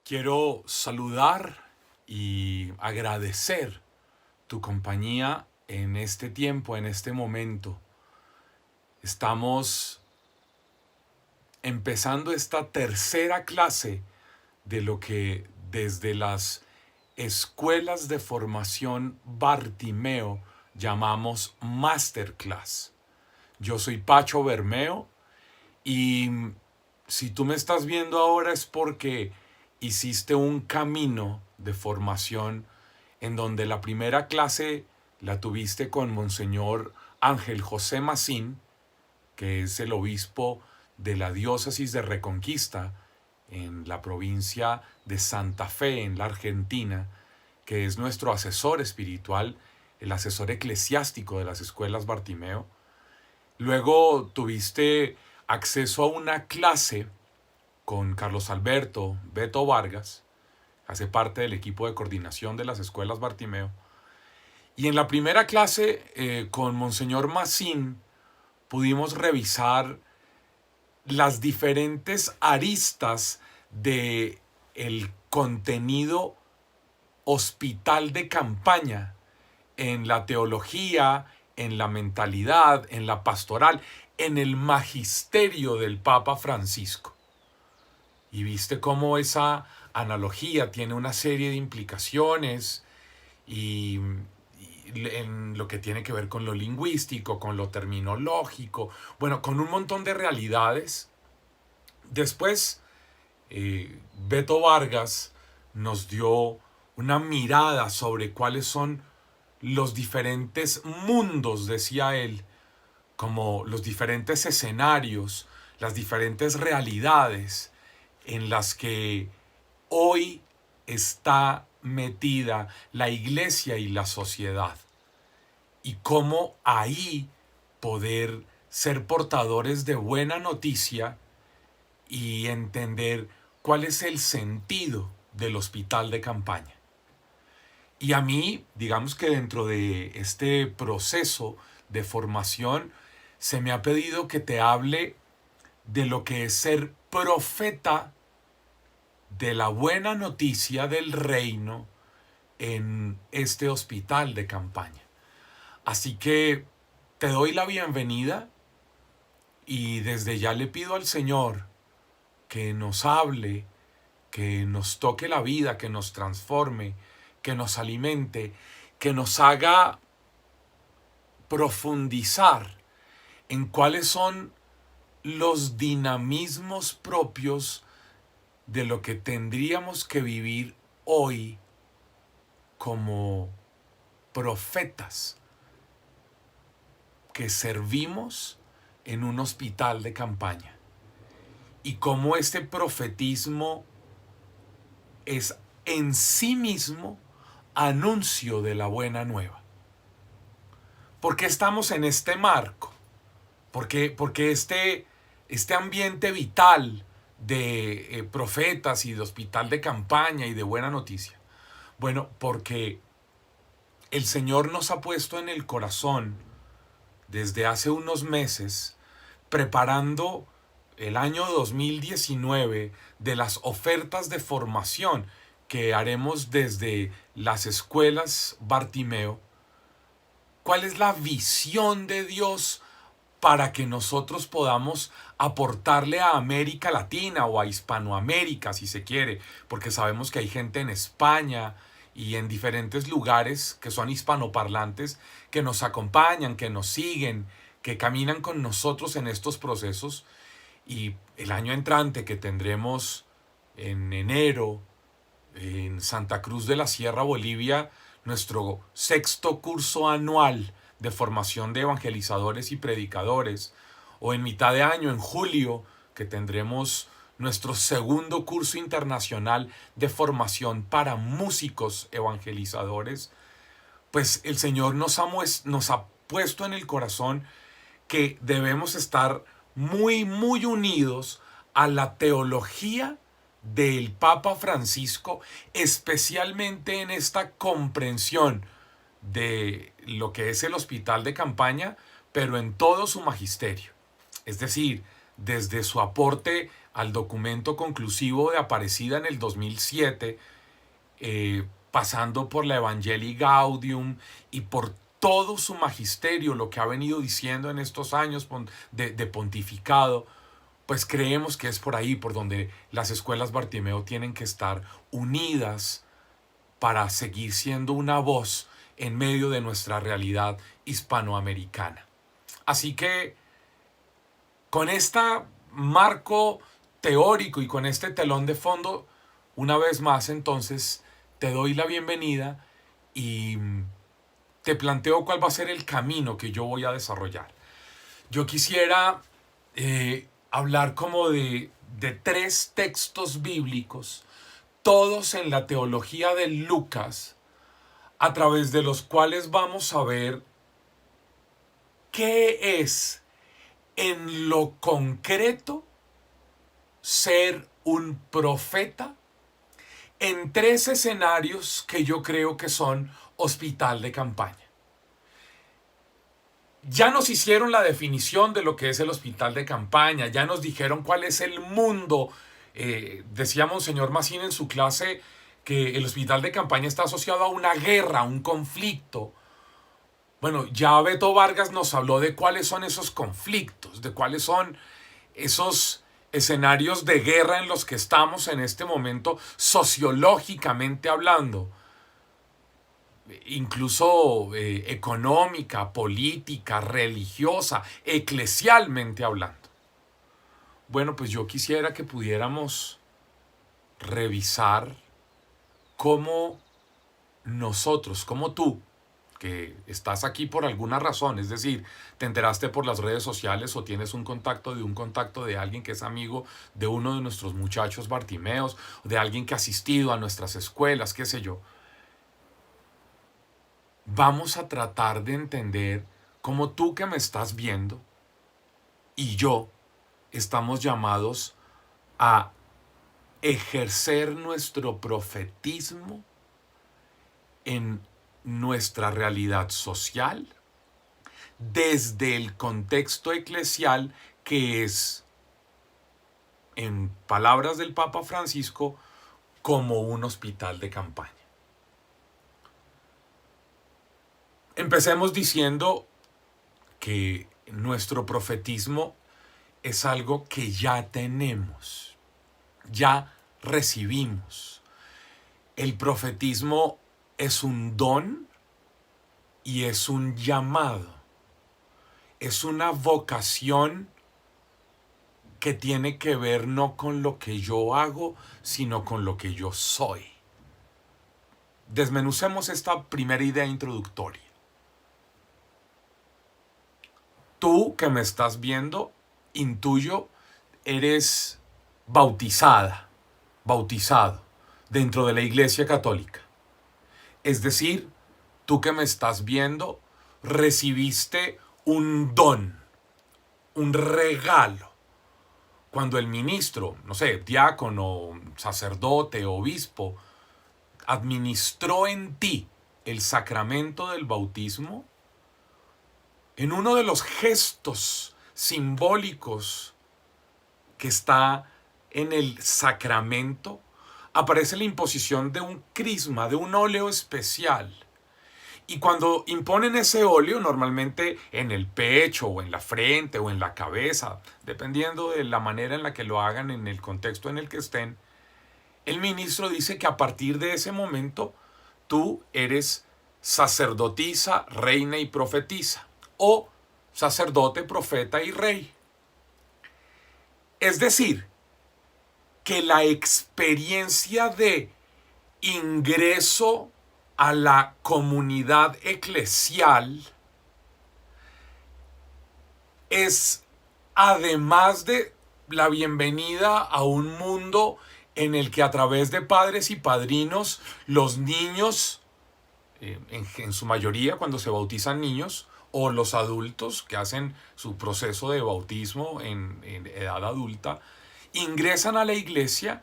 Quiero saludar y agradecer tu compañía en este tiempo, en este momento. Estamos empezando esta tercera clase de lo que desde las escuelas de formación Bartimeo llamamos Masterclass. Yo soy Pacho Bermeo y si tú me estás viendo ahora es porque hiciste un camino de formación en donde la primera clase la tuviste con Monseñor Ángel José Macín, que es el obispo de la diócesis de Reconquista en la provincia de Santa Fe, en la Argentina, que es nuestro asesor espiritual, el asesor eclesiástico de las escuelas Bartimeo. Luego tuviste acceso a una clase con Carlos Alberto Beto Vargas, hace parte del equipo de coordinación de las escuelas Bartimeo. Y en la primera clase con Monseñor Macín pudimos revisar las diferentes aristas de el contenido hospital de campaña en la teología, en la mentalidad, en la pastoral, en el magisterio del Papa Francisco. Y viste cómo esa analogía tiene una serie de implicaciones y en lo que tiene que ver con lo lingüístico, con lo terminológico, bueno, con un montón de realidades. Después, Beto Vargas nos dio una mirada sobre cuáles son los diferentes mundos, decía él, como los diferentes escenarios, las diferentes realidades en las que hoy está metida la iglesia y la sociedad, y cómo ahí poder ser portadores de buena noticia y entender cuál es el sentido del hospital de campaña. Y a mí, digamos que dentro de este proceso de formación, se me ha pedido que te hable de lo que es ser profeta de la buena noticia del reino en este hospital de campaña. Así que te doy la bienvenida y desde ya le pido al Señor que nos hable, que nos toque la vida, que nos transforme, que nos alimente, que nos haga profundizar en cuáles son los dinamismos propios de lo que tendríamos que vivir hoy como profetas que servimos en un hospital de campaña, y cómo este profetismo es en sí mismo anuncio de la buena nueva. ¿Por qué estamos en este marco? Porque este ambiente vital de profetas y de hospital de campaña y de buena noticia. Bueno, porque el Señor nos ha puesto en el corazón desde hace unos meses, preparando el año 2019 de las ofertas de formación que haremos desde las escuelas Bartimeo. ¿Cuál es la visión de Dios para que nosotros podamos aportarle a América Latina o a Hispanoamérica, si se quiere? Porque sabemos que hay gente en España y en diferentes lugares que son hispanoparlantes, que nos acompañan, que nos siguen, que caminan con nosotros en estos procesos. Y el año entrante, que tendremos en enero en Santa Cruz de la Sierra, Bolivia, nuestro sexto curso anual de formación de evangelizadores y predicadores, o en mitad de año, en julio, que tendremos nuestro segundo curso internacional de formación para músicos evangelizadores, pues el Señor nos ha puesto en el corazón que debemos estar muy, muy unidos a la teología del Papa Francisco, especialmente en esta comprensión de lo que es el hospital de campaña, pero en todo su magisterio. Es decir, desde su aporte al documento conclusivo de Aparecida en el 2007, pasando por la Evangelii Gaudium y por todo su magisterio, lo que ha venido diciendo en estos años de pontificado, pues creemos que es por ahí por donde las escuelas Bartimeo tienen que estar unidas para seguir siendo una voz en medio de nuestra realidad hispanoamericana. Así que con este marco teórico y con este telón de fondo, una vez más entonces te doy la bienvenida y te planteo cuál va a ser el camino que yo voy a desarrollar. Yo quisiera hablar como de 3 textos bíblicos, todos en la teología de Lucas, a través de los cuales vamos a ver qué es en lo concreto ser un profeta en 3 escenarios que yo creo que son hospital de campaña. Ya nos hicieron la definición de lo que es el hospital de campaña, ya nos dijeron cuál es el mundo. Decía Monseñor Massín en su clase que el hospital de campaña está asociado a una guerra, a un conflicto. Bueno, ya Beto Vargas nos habló de cuáles son esos conflictos, de cuáles son esos escenarios de guerra en los que estamos en este momento, sociológicamente hablando, incluso económica, política, religiosa, eclesialmente hablando. Bueno, pues yo quisiera que pudiéramos revisar cómo nosotros, como tú, que estás aquí por alguna razón, es decir, te enteraste por las redes sociales o tienes un contacto de alguien que es amigo de uno de nuestros muchachos Bartimeos, de alguien que ha asistido a nuestras escuelas, qué sé yo. Vamos a tratar de entender cómo tú que me estás viendo y yo estamos llamados a ejercer nuestro profetismo en nuestra realidad social desde el contexto eclesial que es, en palabras del Papa Francisco, como un hospital de campaña. Empecemos diciendo que nuestro profetismo es algo que ya tenemos, ya recibimos. El profetismo es un don y es un llamado. Es una vocación que tiene que ver no con lo que yo hago, sino con lo que yo soy. Desmenucemos esta primera idea introductoria. Tú que me estás viendo, intuyo, eres bautizada, bautizado dentro de la Iglesia Católica. Es decir, tú que me estás viendo, recibiste un don, un regalo. Cuando el ministro, no sé, diácono, sacerdote, obispo, administró en ti el sacramento del bautismo, en uno de los gestos simbólicos que está en el sacramento, aparece la imposición de un crisma, de un óleo especial. Y cuando imponen ese óleo, normalmente en el pecho o en la frente o en la cabeza, dependiendo de la manera en la que lo hagan, en el contexto en el que estén, el ministro dice que a partir de ese momento tú eres sacerdotisa, reina y profetisa, o sacerdote, profeta y rey. Es decir, que la experiencia de ingreso a la comunidad eclesial es, además de la bienvenida a un mundo en el que a través de padres y padrinos, los niños, en su mayoría cuando se bautizan niños, o los adultos que hacen su proceso de bautismo en edad adulta, ingresan a la iglesia,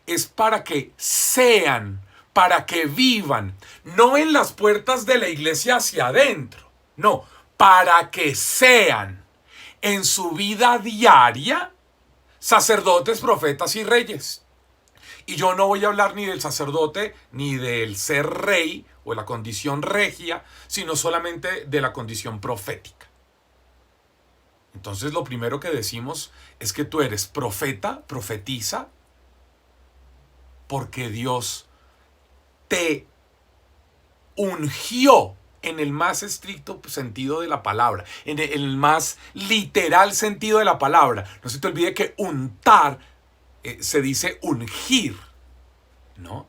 es para que sean, para que vivan, no en las puertas de la iglesia hacia adentro, no, para que sean en su vida diaria sacerdotes, profetas y reyes. Y yo no voy a hablar ni del sacerdote, ni del ser rey o la condición regia, sino solamente de la condición profética. Entonces lo primero que decimos es que tú eres profeta, profetiza, porque Dios te ungió en el más estricto sentido de la palabra, en el más literal sentido de la palabra. No se te olvide que untar se dice ungir, ¿no?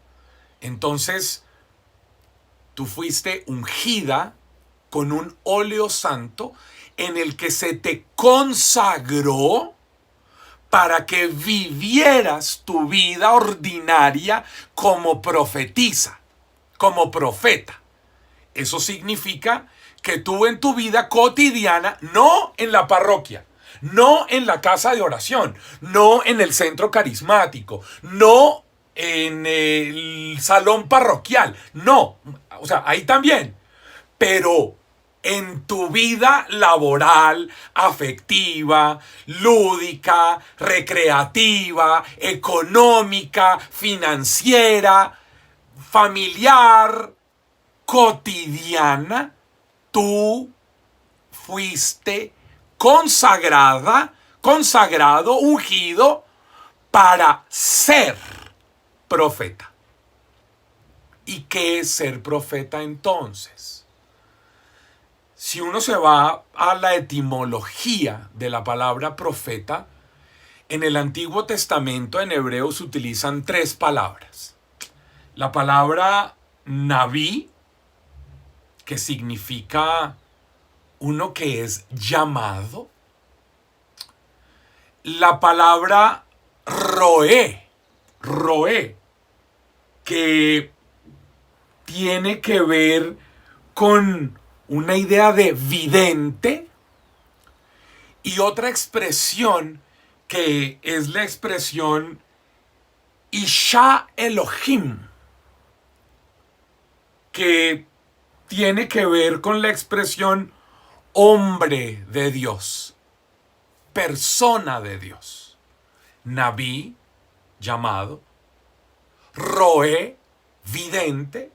Entonces, tú fuiste ungida con un óleo santo en el que se te consagró para que vivieras tu vida ordinaria como profetisa, como profeta. Eso significa que tú en tu vida cotidiana, no en la parroquia, no en la casa de oración, no en el centro carismático, no en el salón parroquial, no, o sea, ahí también, pero en tu vida laboral, afectiva, lúdica, recreativa, económica, financiera, familiar, cotidiana, tú fuiste consagrada, consagrado, ungido para ser profeta. ¿Y qué es ser profeta entonces? Si uno se va a la etimología de la palabra profeta, en el Antiguo Testamento en hebreo se utilizan tres palabras. La palabra Naví, que significa uno que es llamado. La palabra roé, que tiene que ver con una idea de vidente. Y otra expresión que es la expresión Isha Elohim, que tiene que ver con la expresión hombre de Dios, persona de Dios. Naví, llamado, Roé, vidente,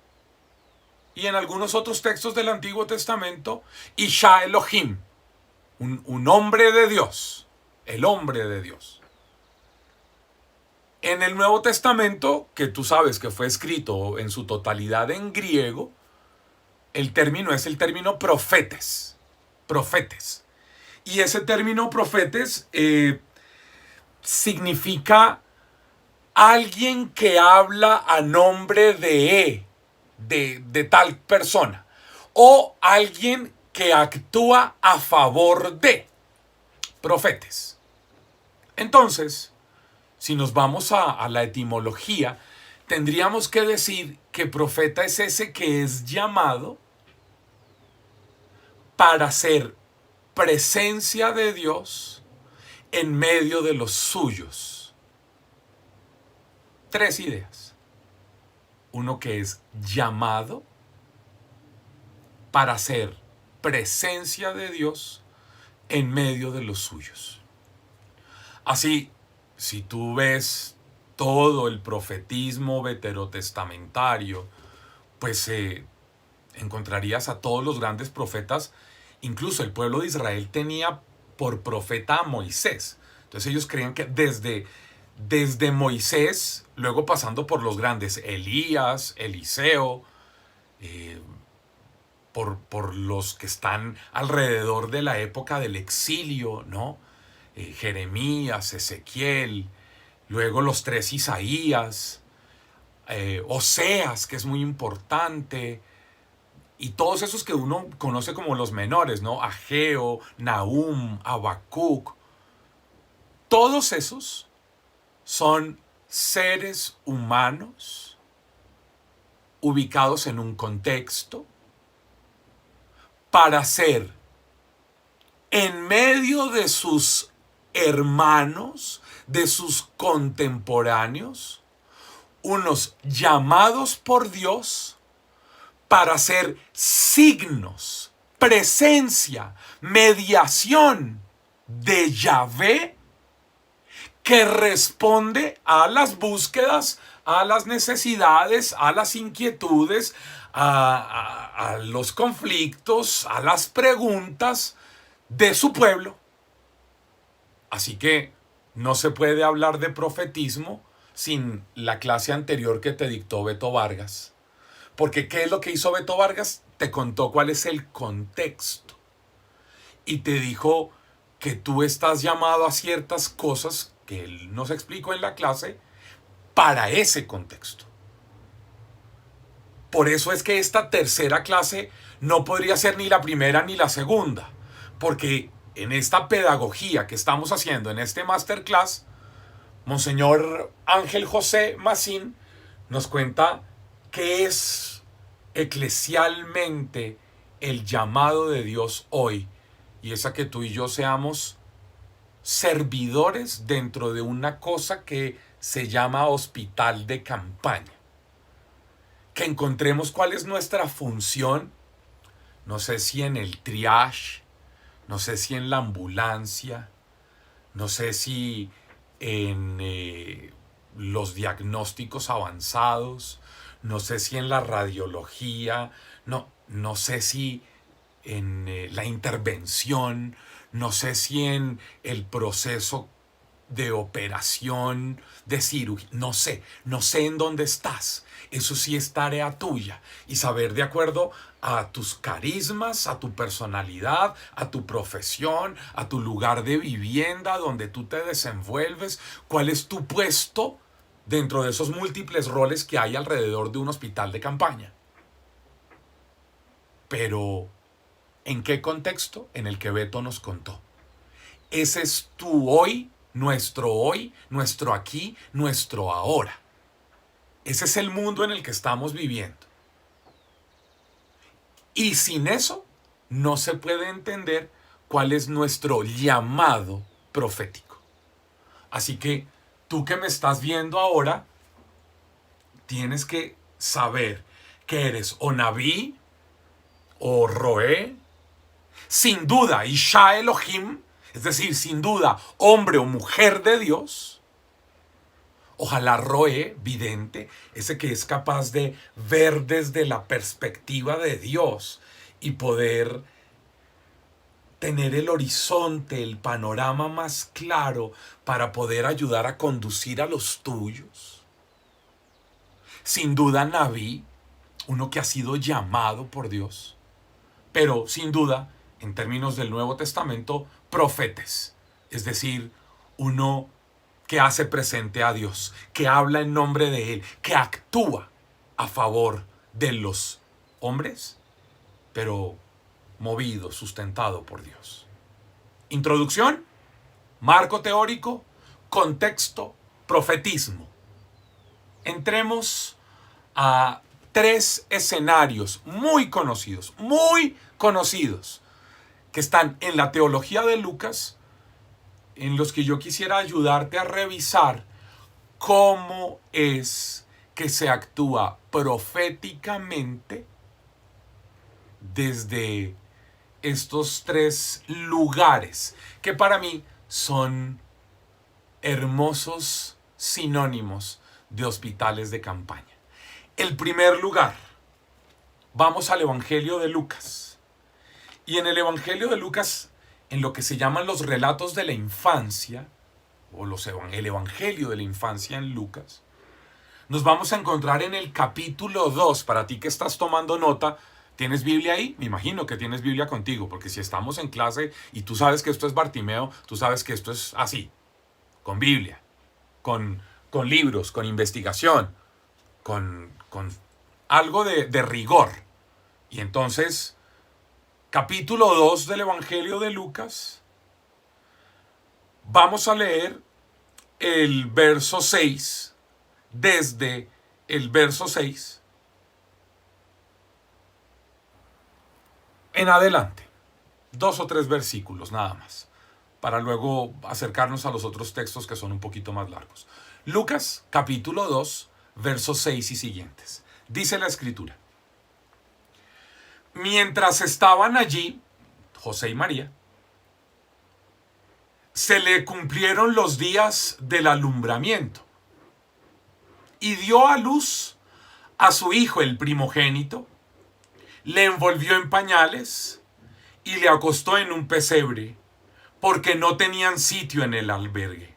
y en algunos otros textos del Antiguo Testamento, Isha Elohim, un hombre de Dios, el hombre de Dios. En el Nuevo Testamento, que tú sabes que fue escrito en su totalidad en griego, el término es el término profetes. Y ese término profetes significa alguien que habla a nombre de tal persona. O alguien que actúa a favor de profetes. Entonces, si nos vamos a la etimología, tendríamos que decir que profeta es ese que es llamado para ser presencia de Dios en medio de los suyos. Tres ideas. Uno que es llamado para ser presencia de Dios en medio de los suyos. Así, si tú ves todo el profetismo veterotestamentario, pues encontrarías a todos los grandes profetas. Incluso el pueblo de Israel tenía por profeta a Moisés. Entonces ellos creían que desde Moisés, luego pasando por los grandes Elías, Eliseo, por los que están alrededor de la época del exilio, ¿no? Jeremías, Ezequiel, luego los tres Isaías, Oseas, que es muy importante, y todos esos que uno conoce como los menores, ¿no? Ageo, Nahum, Habacuc. Todos esos son seres humanos ubicados en un contexto para ser en medio de sus hermanos, de sus contemporáneos, unos llamados por Dios para ser signos, presencia, mediación de Yahvé, que responde a las búsquedas, a las necesidades, a las inquietudes, a los conflictos, a las preguntas de su pueblo. Así que no se puede hablar de profetismo sin la clase anterior que te dictó Beto Vargas. Porque ¿qué es lo que hizo Beto Vargas? Te contó cuál es el contexto. Y te dijo que tú estás llamado a ciertas cosas que él nos explicó en la clase para ese contexto. Por eso es que esta tercera clase no podría ser ni la primera ni la segunda. Porque en esta pedagogía que estamos haciendo, en este masterclass, Monseñor Ángel José Macín nos cuenta qué es eclesialmente el llamado de Dios hoy. Y es a que tú y yo seamos servidores dentro de una cosa que se llama hospital de campaña. Que encontremos cuál es nuestra función, no sé si en el triage, no sé si en la ambulancia, no sé si en los diagnósticos avanzados, no sé si en la radiología, no sé si en la intervención, no sé si en el proceso de operación, de cirugía, no sé en dónde estás. Eso sí es tarea tuya y saber de acuerdo a tus carismas, a tu personalidad, a tu profesión, a tu lugar de vivienda donde tú te desenvuelves, cuál es tu puesto dentro de esos múltiples roles que hay alrededor de un hospital de campaña. Pero, ¿en qué contexto? En el que Beto nos contó. Ese es tu hoy, nuestro aquí, nuestro ahora. Ese es el mundo en el que estamos viviendo. Y sin eso no se puede entender cuál es nuestro llamado profético. Así que tú que me estás viendo ahora, tienes que saber que eres o Naví o Roé, sin duda Isha Elohim, es decir, sin duda hombre o mujer de Dios. Ojalá Roé, vidente, ese que es capaz de ver desde la perspectiva de Dios y poder tener el horizonte, el panorama más claro para poder ayudar a conducir a los tuyos. Sin duda Naví, uno que ha sido llamado por Dios, pero sin duda, en términos del Nuevo Testamento, profetes, es decir, uno que hace presente a Dios, que habla en nombre de Él, que actúa a favor de los hombres, pero movido, sustentado por Dios. Introducción, marco teórico, contexto, profetismo. Entremos a tres escenarios muy conocidos, que están en la teología de Lucas, en los que yo quisiera ayudarte a revisar cómo es que se actúa proféticamente desde estos tres lugares, que para mí son hermosos sinónimos de hospitales de campaña. El primer lugar, vamos al Evangelio de Lucas. Y en el Evangelio de Lucas, en lo que se llaman los relatos de la infancia, o el Evangelio de la infancia en Lucas, nos vamos a encontrar en el capítulo 2. Para ti que estás tomando nota, ¿tienes Biblia ahí? Me imagino que tienes Biblia contigo, porque si estamos en clase y tú sabes que esto es Bartimeo, tú sabes que esto es así, con Biblia, con libros, con investigación, con algo de rigor. Y entonces, capítulo 2 del Evangelio de Lucas, vamos a leer el verso 6, desde el verso 6 en adelante. 2 o 3 versículos nada más, para luego acercarnos a los otros textos que son un poquito más largos. Lucas, capítulo 2, versos 6 y siguientes. Dice la Escritura: mientras estaban allí, José y María, se le cumplieron los días del alumbramiento y dio a luz a su hijo, el primogénito, le envolvió en pañales y le acostó en un pesebre, porque no tenían sitio en el albergue.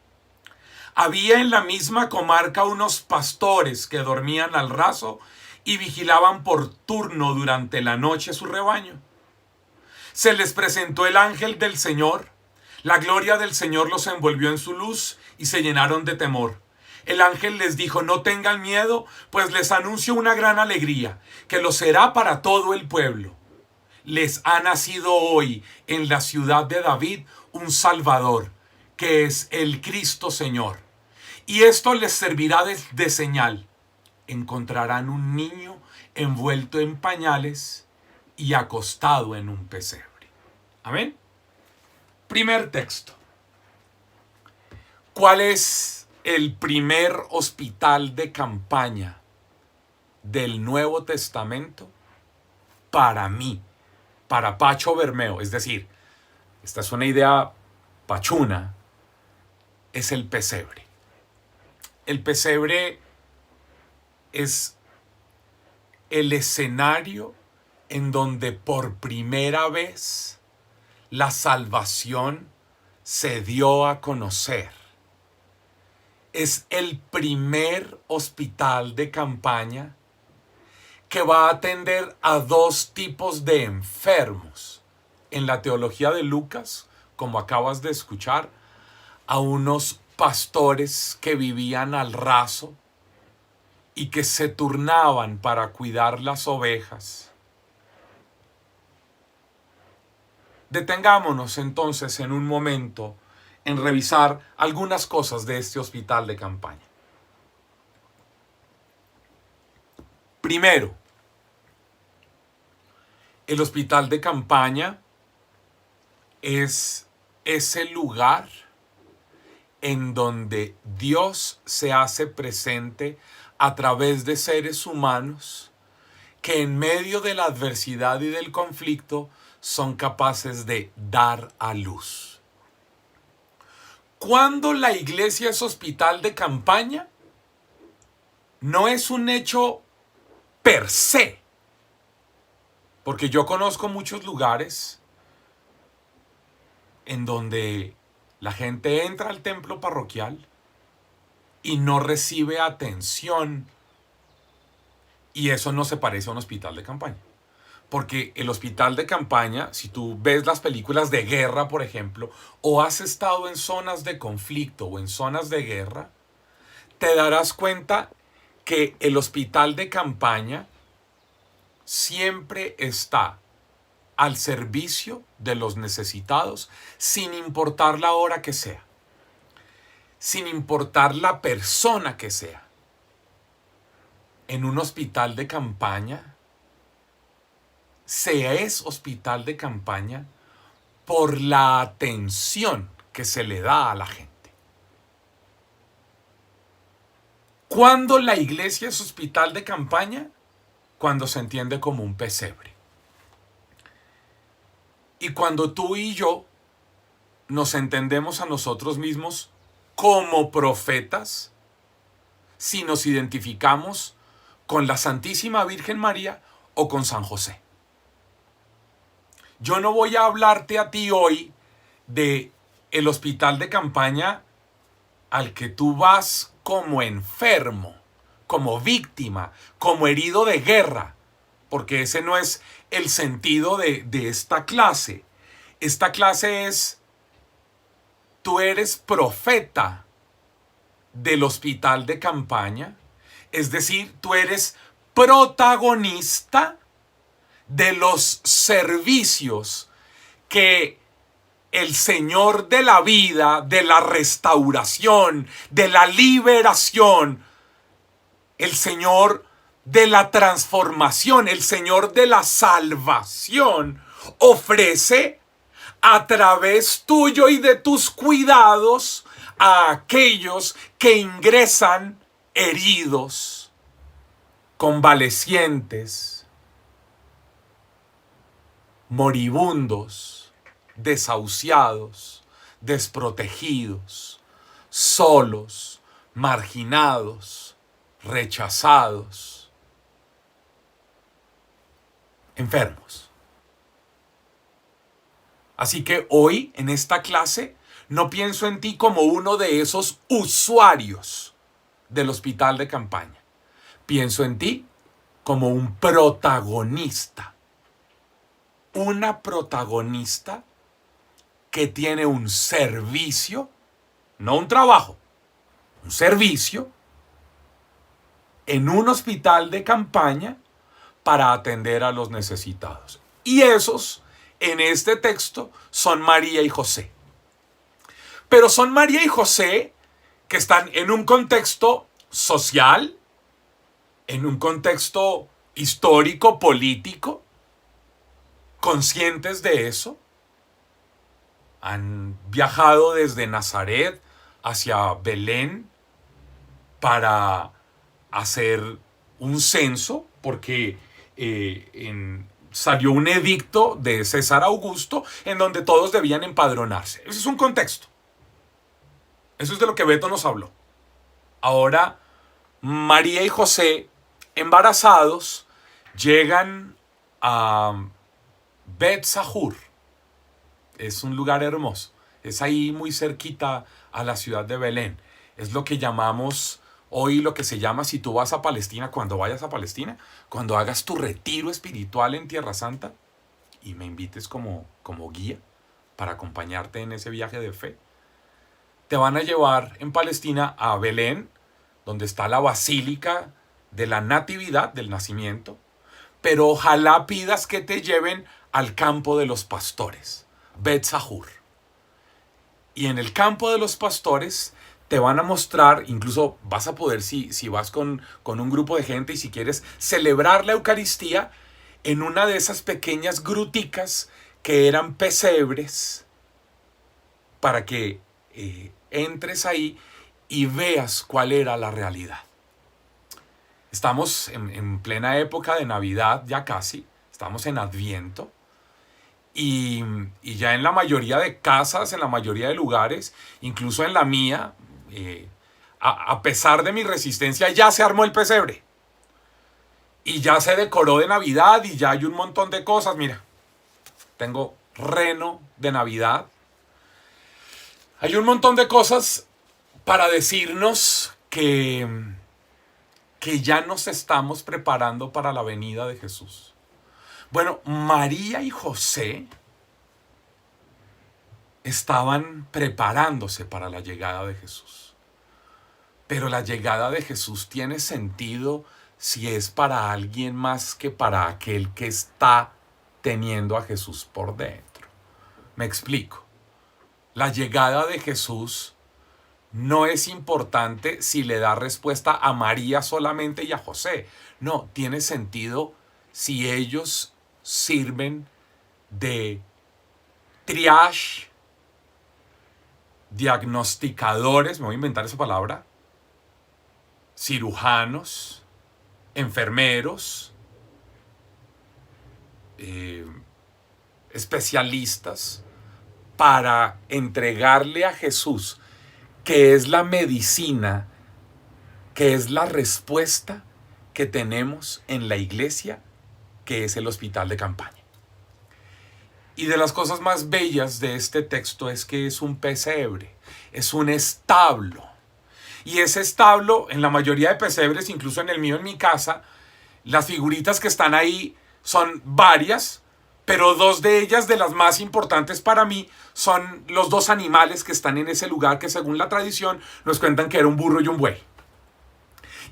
Había en la misma comarca unos pastores que dormían al raso y vigilaban por turno durante la noche su rebaño. Se les presentó el ángel del Señor, la gloria del Señor los envolvió en su luz y se llenaron de temor. El ángel les dijo: no tengan miedo, pues les anuncio una gran alegría, que lo será para todo el pueblo. Les ha nacido hoy en la ciudad de David un Salvador, que es el Cristo Señor. Y esto les servirá de señal. Encontrarán un niño envuelto en pañales y acostado en un pesebre. Amén. Primer texto. ¿Cuál es el primer hospital de campaña del Nuevo Testamento? Para mí, para Pacho Bermeo, es decir, esta es una idea pachuna, es el pesebre. El pesebre es el escenario en donde por primera vez la salvación se dio a conocer. Es el primer hospital de campaña que va a atender a dos tipos de enfermos. En la teología de Lucas, como acabas de escuchar, a unos pastores que vivían al raso y que se turnaban para cuidar las ovejas. Detengámonos entonces en un momento en revisar algunas cosas de este hospital de campaña. Primero, el hospital de campaña es ese lugar en donde Dios se hace presente a través de seres humanos que en medio de la adversidad y del conflicto son capaces de dar a luz. Cuando la iglesia es hospital de campaña, no es un hecho per se, porque yo conozco muchos lugares en donde la gente entra al templo parroquial y no recibe atención, y eso no se parece a un hospital de campaña. Porque el hospital de campaña, si tú ves las películas de guerra, por ejemplo, o has estado en zonas de conflicto o en zonas de guerra, te darás cuenta que el hospital de campaña siempre está al servicio de los necesitados, sin importar la hora que sea, sin importar la persona que sea. En un hospital de campaña, se es hospital de campaña por la atención que se le da a la gente. ¿Cuándo la iglesia es hospital de campaña? Cuando se entiende como un pesebre. Y cuando tú y yo nos entendemos a nosotros mismos como profetas, si nos identificamos con la Santísima Virgen María o con San José. Yo no voy a hablarte a ti hoy de el hospital de campaña al que tú vas como enfermo, como víctima, como herido de guerra, porque ese no es el sentido de esta clase. Esta clase es: tú eres profeta del hospital de campaña, es decir, tú eres protagonista de los servicios que el Señor de la vida, de la restauración, de la liberación, el Señor de la transformación, el Señor de la salvación ofrece a través tuyo y de tus cuidados a aquellos que ingresan heridos, convalecientes, moribundos, desahuciados, desprotegidos, solos, marginados, rechazados, enfermos. Así que hoy, en esta clase, no pienso en ti como uno de esos usuarios del hospital de campaña. Pienso en ti como un protagonista. Una protagonista que tiene un servicio, no un trabajo, un servicio en un hospital de campaña para atender a los necesitados. Y esos, en este texto, son María y José. Pero son María y José que están en un contexto social, en un contexto histórico, político, conscientes de eso. Han viajado desde Nazaret hacia Belén para hacer un censo, porque salió un edicto de César Augusto en donde todos debían empadronarse. Ese es un contexto. Eso es de lo que Beto nos habló. Ahora, María y José, embarazados, llegan a Bet-Sahur. Es un lugar hermoso. Es ahí muy cerquita a la ciudad de Belén. Es lo que llamamos hoy, lo que se llama, si tú vas a Palestina, cuando vayas a Palestina, cuando hagas tu retiro espiritual en Tierra Santa y me invites como guía para acompañarte en ese viaje de fe, te van a llevar en Palestina a Belén, donde está la Basílica de la Natividad, del Nacimiento, pero ojalá pidas que te lleven al campo de los pastores, Bet-Sahur. Y en el campo de los pastores te van a mostrar, incluso vas a poder, si vas con un grupo de gente y si quieres celebrar la Eucaristía, en una de esas pequeñas gruticas que eran pesebres, para que entres ahí y veas cuál era la realidad. Estamos en plena época de Navidad, ya casi, estamos en Adviento, y ya en la mayoría de casas, en la mayoría de lugares, incluso en la mía, a pesar de mi resistencia, ya se armó el pesebre. Y ya se decoró de Navidad y ya hay un montón de cosas. Mira, tengo reno de Navidad. Hay un montón de cosas para decirnos que ya nos estamos preparando para la venida de Jesús. Bueno, María y José estaban preparándose para la llegada de Jesús. Pero la llegada de Jesús tiene sentido si es para alguien más que para aquel que está teniendo a Jesús por dentro. Me explico. La llegada de Jesús no es importante si le da respuesta a María solamente y a José. No, tiene sentido si ellos sirven de triage, diagnosticadores, me voy a inventar esa palabra, cirujanos, enfermeros, especialistas, para entregarle a Jesús, que es la medicina, que es la respuesta que tenemos en la iglesia, que es el hospital de campaña. Y de las cosas más bellas de este texto es que es un pesebre, es un establo. Y ese establo, en la mayoría de pesebres, incluso en el mío, en mi casa, las figuritas que están ahí son varias, pero dos de ellas, de las más importantes para mí, son los dos animales que están en ese lugar, que según la tradición nos cuentan que era un burro y un buey.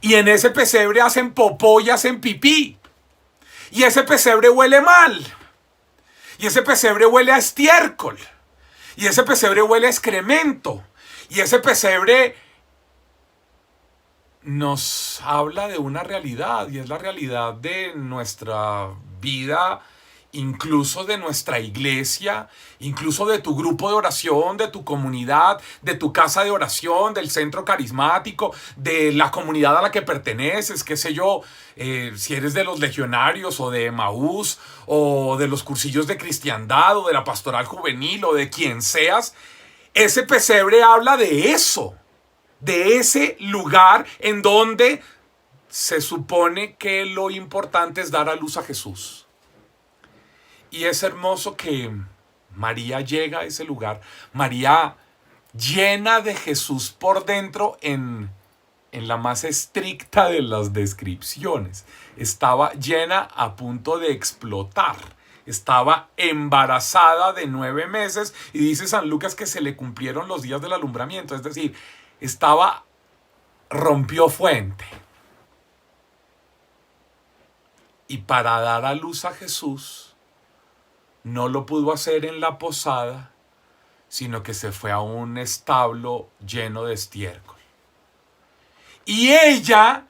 Y en ese pesebre hacen popó y hacen pipí. Y ese pesebre huele mal. Y ese pesebre huele a estiércol. Y ese pesebre huele a excremento. Y ese pesebre nos habla de una realidad, y es la realidad de nuestra vida, incluso de nuestra iglesia, incluso de tu grupo de oración, de tu comunidad, de tu casa de oración, del centro carismático, de la comunidad a la que perteneces, qué sé yo, si eres de los legionarios o de Emaús o de los cursillos de cristiandad o de la pastoral juvenil o de quien seas. ese pesebre habla de eso, de ese lugar en donde se supone que lo importante es dar a luz a Jesús. Y es hermoso que María llega a ese lugar. María llena de Jesús por dentro en la más estricta de las descripciones. Estaba llena a punto de explotar. Estaba embarazada de 9 meses y dice San Lucas que se le cumplieron los días del alumbramiento. Es decir, rompió fuente. Y para dar a luz a Jesús, no lo pudo hacer en la posada, sino que se fue a un establo lleno de estiércol. Y ella,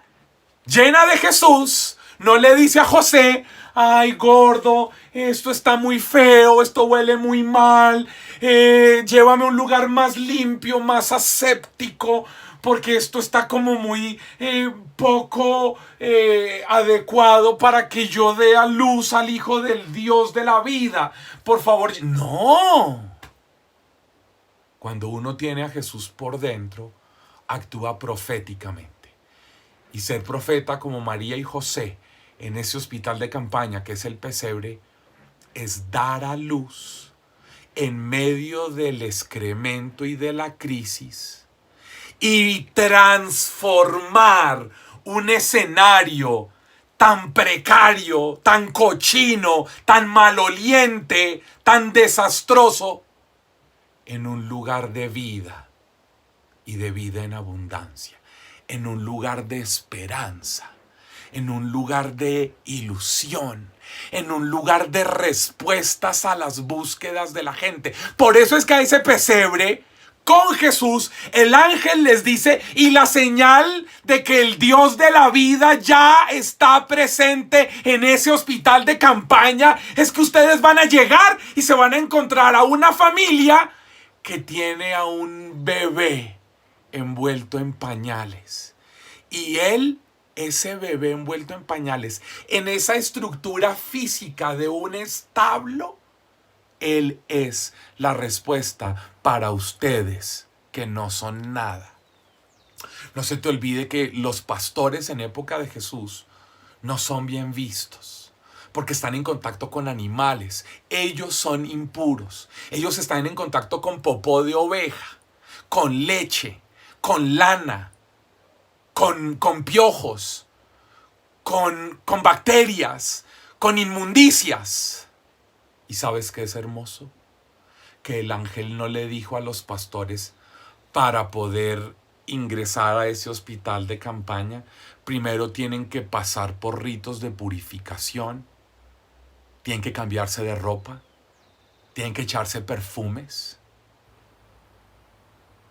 llena de Jesús, no le dice a José: ay, gordo, esto está muy feo, esto huele muy mal, llévame a un lugar más limpio, más aséptico, porque esto está como muy poco adecuado para que yo dé a luz al Hijo del Dios de la vida. Por favor, no. Cuando uno tiene a Jesús por dentro, actúa proféticamente. Y ser profeta como María y José en ese hospital de campaña que es el pesebre, es dar a luz en medio del excremento y de la crisis y transformar un escenario tan precario, tan cochino, tan maloliente, tan desastroso, en un lugar de vida y de vida en abundancia, en un lugar de esperanza, en un lugar de ilusión, en un lugar de respuestas a las búsquedas de la gente. Por eso es que a ese pesebre con Jesús, el ángel les dice: y la señal de que el Dios de la vida ya está presente en ese hospital de campaña es que ustedes van a llegar y se van a encontrar a una familia que tiene a un bebé envuelto en pañales. Y ese bebé envuelto en pañales, en esa estructura física de un establo, él es la respuesta para ustedes que no son nada. No se te olvide que los pastores en época de Jesús no son bien vistos, porque están en contacto con animales. Ellos son impuros. Ellos están en contacto con popó de oveja, con leche, con lana, con piojos, con bacterias, con inmundicias. ¿Y sabes qué es hermoso? Que el ángel no le dijo a los pastores: para poder ingresar a ese hospital de campaña, primero tienen que pasar por ritos de purificación, tienen que cambiarse de ropa, tienen que echarse perfumes,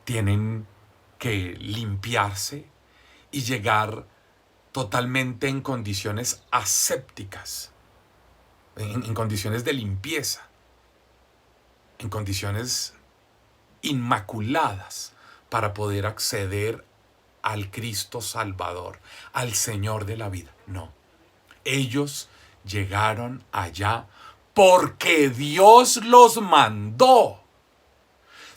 tienen que limpiarse y llegar totalmente en condiciones asépticas, en condiciones de limpieza, en condiciones inmaculadas, para poder acceder al Cristo Salvador, al Señor de la vida. No, ellos llegaron allá porque Dios los mandó.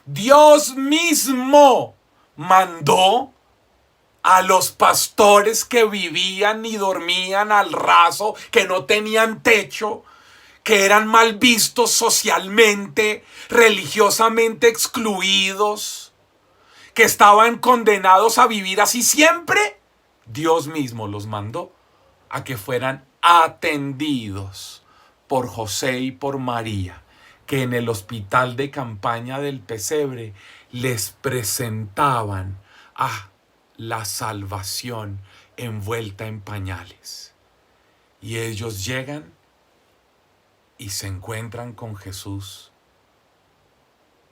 Dios mismo mandó a los pastores que vivían y dormían al raso, que no tenían techo, que eran mal vistos socialmente, religiosamente excluidos, que estaban condenados a vivir así siempre. Dios mismo los mandó a que fueran atendidos por José y por María, que en el hospital de campaña del pesebre les presentaban a la salvación envuelta en pañales. Y ellos llegan y se encuentran con Jesús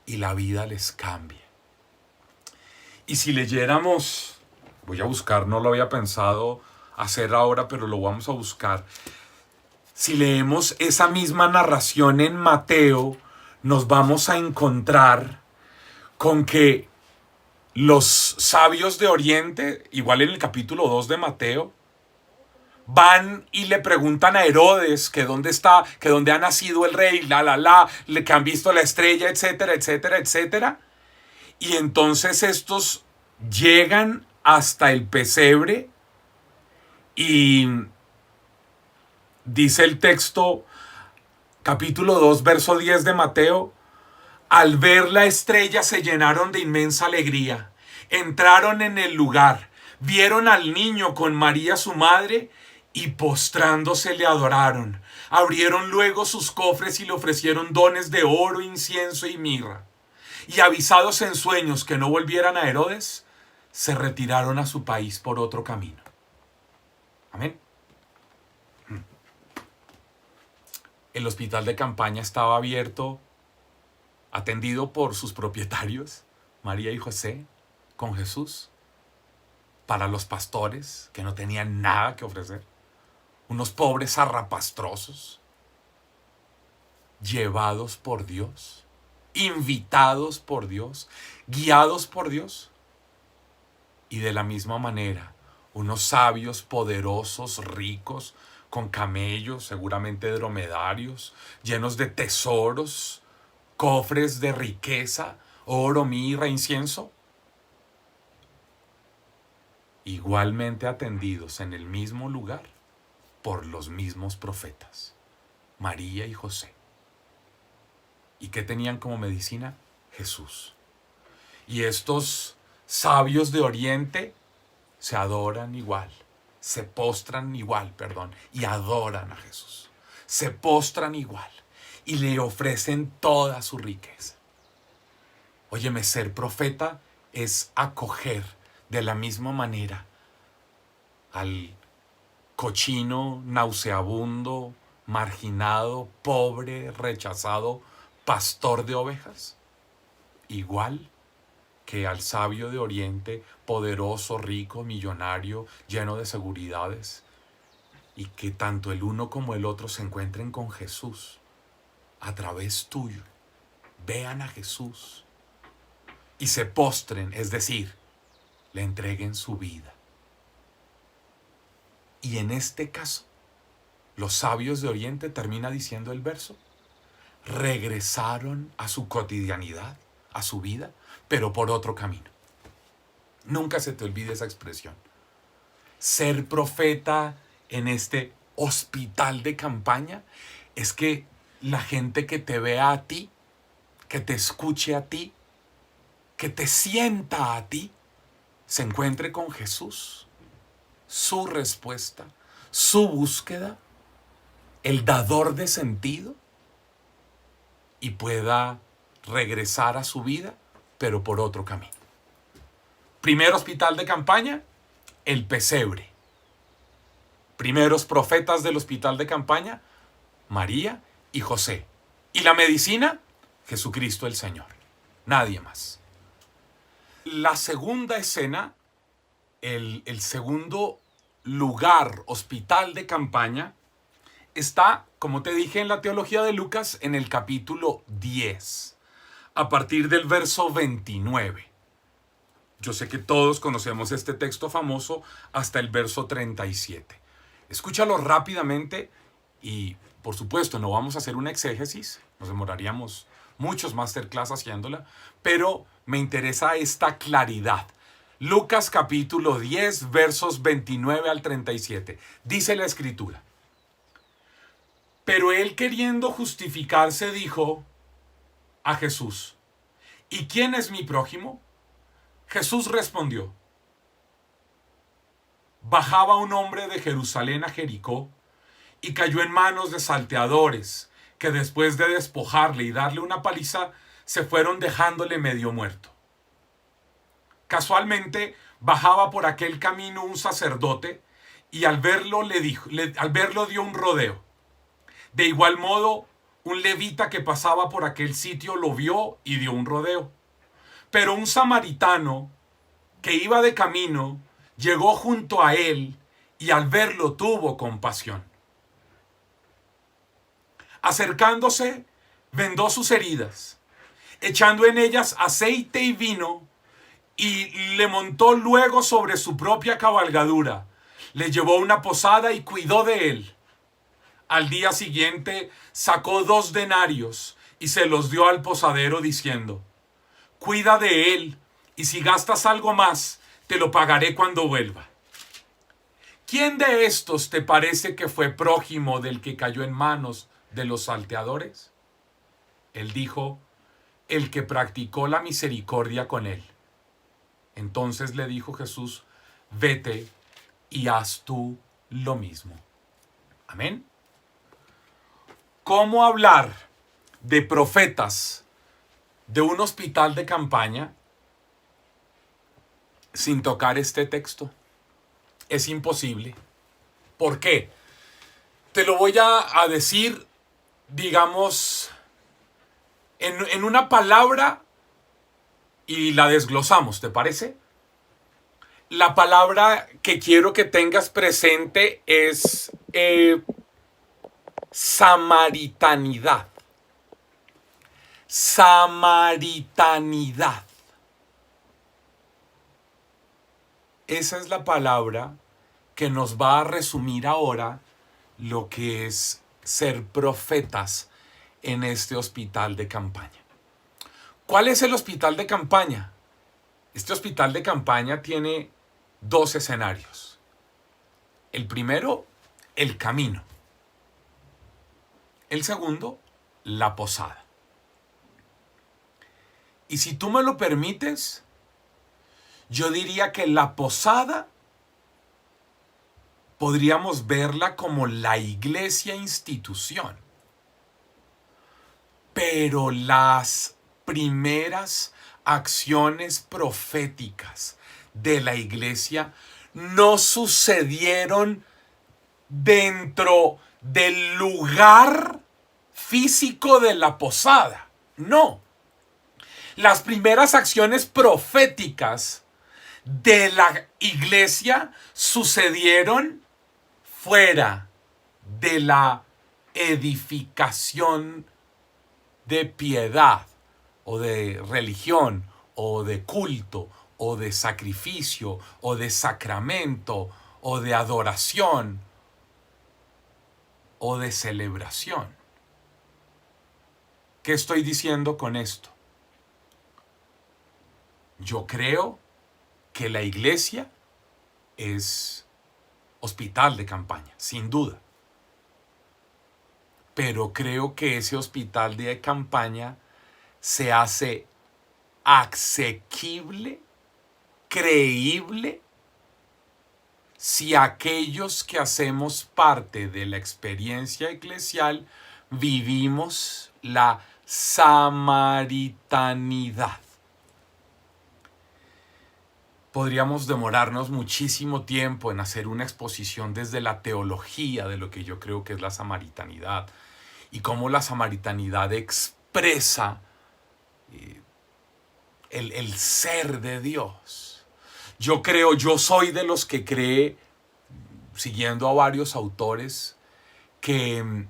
y la vida les cambia. Y si leyéramos, voy a buscar, no lo había pensado hacer ahora, pero lo vamos a buscar. Si leemos esa misma narración en Mateo, nos vamos a encontrar con que los sabios de Oriente, igual en el capítulo 2 de Mateo, van y le preguntan a Herodes que dónde está, que dónde ha nacido el rey, que han visto la estrella, etcétera, etcétera, etcétera. Y entonces estos llegan hasta el pesebre y dice el texto, capítulo 2, verso 10 de Mateo: al ver la estrella se llenaron de inmensa alegría. Entraron en el lugar, vieron al niño con María su madre y postrándose le adoraron. Abrieron luego sus cofres y le ofrecieron dones de oro, incienso y mirra. Y avisados en sueños que no volvieran a Herodes, se retiraron a su país por otro camino. Amén. El hospital de campaña estaba abierto, atendido por sus propietarios, María y José, con Jesús, para los pastores que no tenían nada que ofrecer, unos pobres zarrapastrosos, llevados por Dios, invitados por Dios, guiados por Dios, y de la misma manera, unos sabios poderosos, ricos, con camellos, seguramente dromedarios, llenos de tesoros, cofres de riqueza, oro, mirra, incienso, igualmente atendidos en el mismo lugar por los mismos profetas, María y José. ¿Y qué tenían como medicina? Jesús. Y estos sabios de Oriente se adoran igual, se postran igual, y adoran a Jesús. Se postran igual y le ofrecen toda su riqueza. Óyeme, ser profeta es acoger de la misma manera al cochino, nauseabundo, marginado, pobre, rechazado, pastor de ovejas, igual que al sabio de Oriente, poderoso, rico, millonario, lleno de seguridades, y que tanto el uno como el otro se encuentren con Jesús a través tuyo, vean a Jesús y se postren, es decir, le entreguen su vida. Y en este caso, los sabios de Oriente, termina diciendo el verso, regresaron a su cotidianidad, a su vida, pero por otro camino. Nunca se te olvide esa expresión. Ser profeta en este hospital de campaña es que la gente que te vea a ti, que te escuche a ti, que te sienta a ti, se encuentre con Jesús, su respuesta, su búsqueda, el dador de sentido, y pueda regresar a su vida, pero por otro camino. Primer hospital de campaña, el pesebre. Primeros profetas del hospital de campaña, María y José. Y la medicina, Jesucristo el Señor. Nadie más. La segunda escena, el segundo lugar, hospital de campaña, está, como te dije en la teología de Lucas, en el capítulo 10, a partir del verso 29. Yo sé que todos conocemos este texto famoso hasta el verso 37. Escúchalo rápidamente y, por supuesto, no vamos a hacer una exégesis, nos demoraríamos muchos masterclass haciéndola, pero me interesa esta claridad. Lucas capítulo 10, versos 29 al 37. Dice la Escritura: pero él, queriendo justificarse, dijo a Jesús: ¿y quién es mi prójimo? Jesús respondió: bajaba un hombre de Jerusalén a Jericó y cayó en manos de salteadores, que después de despojarle y darle una paliza, se fueron dejándole medio muerto. Casualmente bajaba por aquel camino un sacerdote y al verlo dio un rodeo. De igual modo, un levita que pasaba por aquel sitio lo vio y dio un rodeo. Pero un samaritano que iba de camino llegó junto a él y al verlo tuvo compasión. Acercándose, vendó sus heridas, echando en ellas aceite y vino, y le montó luego sobre su propia cabalgadura. Le llevó a una posada y cuidó de él. Al día siguiente sacó 2 denarios y se los dio al posadero diciendo: cuida de él, y si gastas algo más, te lo pagaré cuando vuelva. ¿Quién de estos te parece que fue prójimo del que cayó en manos de los salteadores? Él dijo, el que practicó la misericordia con él. Entonces le dijo Jesús, vete y haz tú lo mismo. Amén. ¿Cómo hablar de profetas de un hospital de campaña sin tocar este texto? Es imposible. ¿Por qué? Te lo voy a decir, digamos, en una palabra y la desglosamos, ¿te parece? La palabra que quiero que tengas presente es samaritanidad. Samaritanidad. Esa es la palabra que nos va a resumir ahora lo que es ser profetas en este hospital de campaña. ¿Cuál es el hospital de campaña? Este hospital de campaña tiene dos escenarios. El primero, el camino. El segundo, la posada. Y si tú me lo permites, yo diría que la posada podríamos verla como la iglesia institución. Pero las primeras acciones proféticas de la iglesia no sucedieron dentro del lugar físico de la posada. No. Las primeras acciones proféticas de la iglesia sucedieron fuera de la edificación de piedad o de religión o de culto o de sacrificio o de sacramento o de adoración o de celebración. ¿Qué estoy diciendo con esto? Yo creo que la iglesia es hospital de campaña, sin duda. Pero creo que ese hospital de campaña se hace asequible, creíble, si aquellos que hacemos parte de la experiencia eclesial vivimos la samaritanidad. Podríamos demorarnos muchísimo tiempo en hacer una exposición desde la teología de lo que yo creo que es la samaritanidad y cómo la samaritanidad expresa el ser de Dios. Yo soy de los que cree, siguiendo a varios autores, que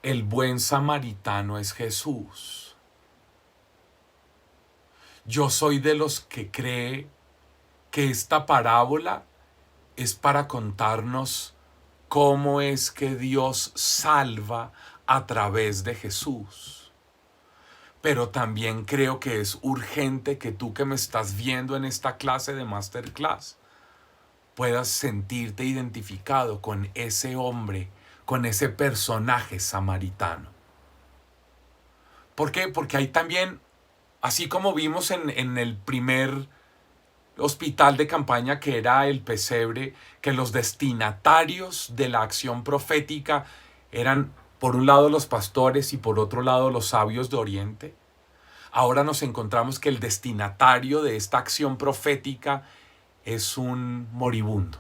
el buen samaritano es Jesús. Yo soy de los que cree que esta parábola es para contarnos cómo es que Dios salva a través de Jesús. Pero también creo que es urgente que tú que me estás viendo en esta clase de Masterclass puedas sentirte identificado con ese hombre, con ese personaje samaritano. ¿Por qué? Porque hay también, así como vimos en el primer hospital de campaña que era el pesebre, que los destinatarios de la acción profética eran por un lado los pastores y por otro lado los sabios de Oriente. Ahora nos encontramos que el destinatario de esta acción profética es un moribundo.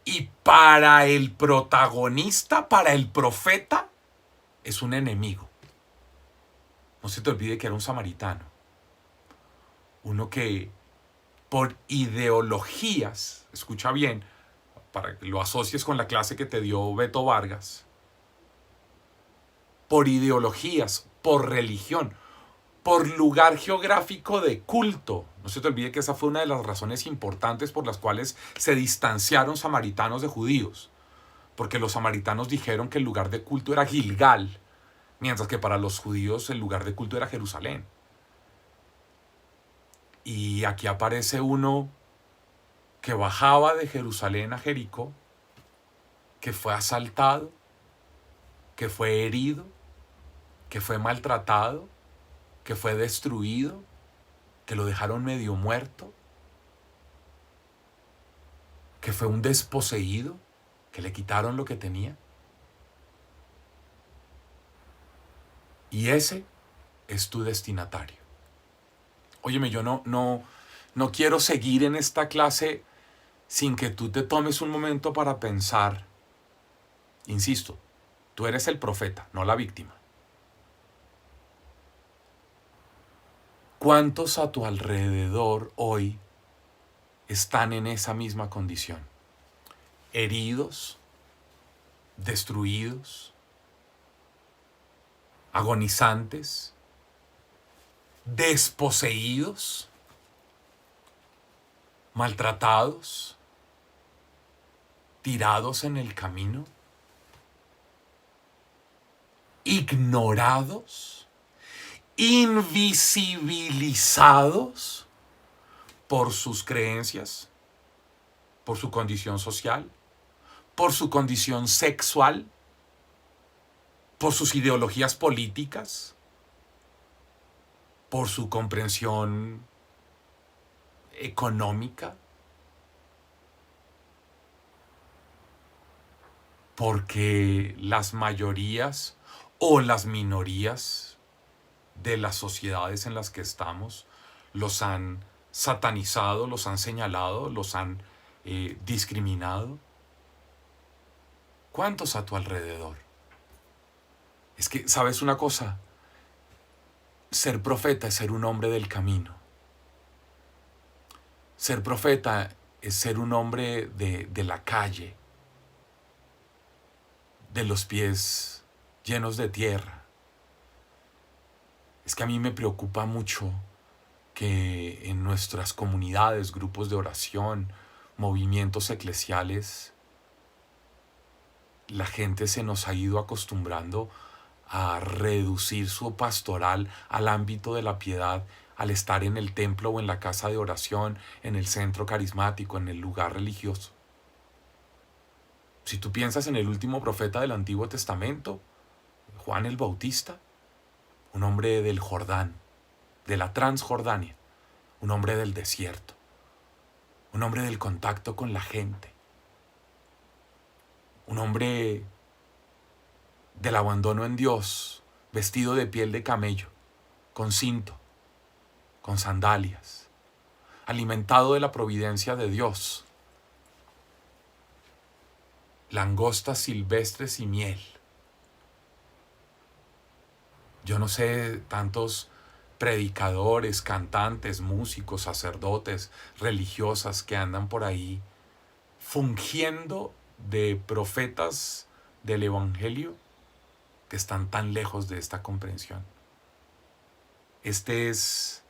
Y para el protagonista, para el profeta, es un enemigo. No se te olvide que era un samaritano. Uno que por ideologías, escucha bien, para que lo asocies con la clase que te dio Beto Vargas, por ideologías, por religión, por lugar geográfico de culto. No se te olvide que esa fue una de las razones importantes por las cuales se distanciaron samaritanos de judíos, porque los samaritanos dijeron que el lugar de culto era Gilgal, mientras que para los judíos el lugar de culto era Jerusalén. Y aquí aparece uno que bajaba de Jerusalén a Jericó, que fue asaltado, que fue herido, que fue maltratado, que fue destruido, que lo dejaron medio muerto, que fue un desposeído, que le quitaron lo que tenía. Y ese es tu destinatario. Óyeme, yo no quiero seguir en esta clase sin que tú te tomes un momento para pensar. Insisto, tú eres el profeta, no la víctima. ¿Cuántos a tu alrededor hoy están en esa misma condición? Heridos, destruidos, agonizantes, desposeídos, maltratados, tirados en el camino, ignorados, invisibilizados por sus creencias, por su condición social, por su condición sexual, por sus ideologías políticas, por su comprensión económica, porque las mayorías o las minorías de las sociedades en las que estamos los han satanizado, los han señalado, los han discriminado. ¿Cuántos a tu alrededor? Es que, ¿sabes una cosa? Ser profeta es ser un hombre del camino. Ser profeta es ser un hombre de la calle, de los pies llenos de tierra. Es que a mí me preocupa mucho que en nuestras comunidades, grupos de oración, movimientos eclesiales, la gente se nos ha ido acostumbrando a reducir su pastoral al ámbito de la piedad, al estar en el templo o en la casa de oración, en el centro carismático, en el lugar religioso. Si tú piensas en el último profeta del Antiguo Testamento, Juan el Bautista, un hombre del Jordán, de la Transjordania, un hombre del desierto, un hombre del contacto con la gente, un hombre del abandono en Dios, vestido de piel de camello, con cinto, con sandalias, alimentado de la providencia de Dios, langostas silvestres y miel. Yo no sé, tantos predicadores, cantantes, músicos, sacerdotes, religiosas que andan por ahí fungiendo de profetas del Evangelio que están tan lejos de esta comprensión. Este es